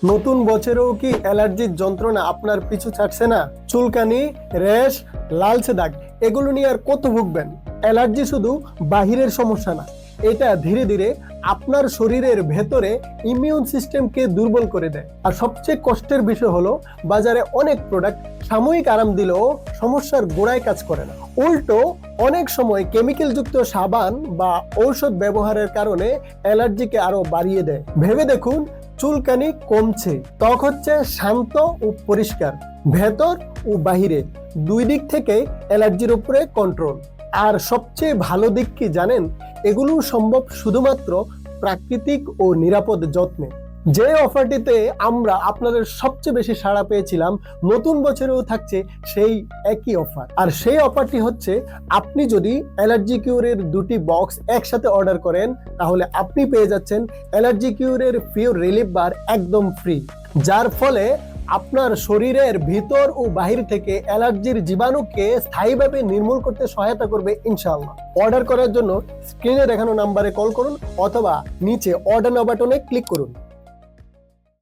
নতুন বছরেও কি অ্যালার্জির যন্ত্রণা আপনার পিছু ছাড়ছে না? চুলকানি, র্যাশ, লালচে দাগ এগুলো নিয়ে আর কত ভুগবেন? অ্যালার্জি শুধু বাহিরের সমস্যা না, এটা ধীরে ধীরে আপনার শরীরের ভেতরে ইমিউন সিস্টেমকে দুর্বল করে দেয়। আর সবচেয়ে কষ্টের বিষয় হলো বাজারে অনেক প্রোডাক্ট সাময়িক আরাম দিলেও সমস্যার গোড়ায় কাজ করে না। উল্টো অনেক সময় কেমিক্যাল যুক্ত সাবান বা ঔষধ ব্যবহারের কারণে অ্যালার্জিকে আরো বাড়িয়ে দেয়। ভেবে দেখুন, চুলকানি কমছে, ত্বক হচ্ছে শান্ত ও পরিষ্কার, ভেতর ও বাহিরে দুই দিক থেকে অ্যালার্জির উপরে কন্ট্রোল। আর সবচেয়ে ভালো দিক কি জানেন? এগুলো সম্ভব শুধুমাত্র প্রাকৃতিক ও নিরাপদ যত্নে। যে অফারটিতে আমরা আপনাদের সবচেয়ে বেশি সাড়া পেয়েছিলাম, নতুন বছরেও থাকছে সেই একই অফার। আর সেই অফারটি হচ্ছে, আপনি যদি অ্যালার্জি কিউরের 2টি বক্স একসাথে অর্ডার করেন, তাহলে আপনি পেয়ে যাচ্ছেন অ্যালার্জি কিউরের পিওর রিলিফ বার একদম ফ্রি, যার ফলে আপনার শরীরের ভিতর ও বাহির থেকে অ্যালার্জির জীবাণুকে স্থায়ীভাবে নির্মূল করতে সহায়তা করবে ইনশাআল্লাহ। অর্ডার করার জন্য স্ক্রিনে দেখানো নাম্বারে কল করুন অথবা নিচে অর্ডার নাও বাটনে ক্লিক করুন।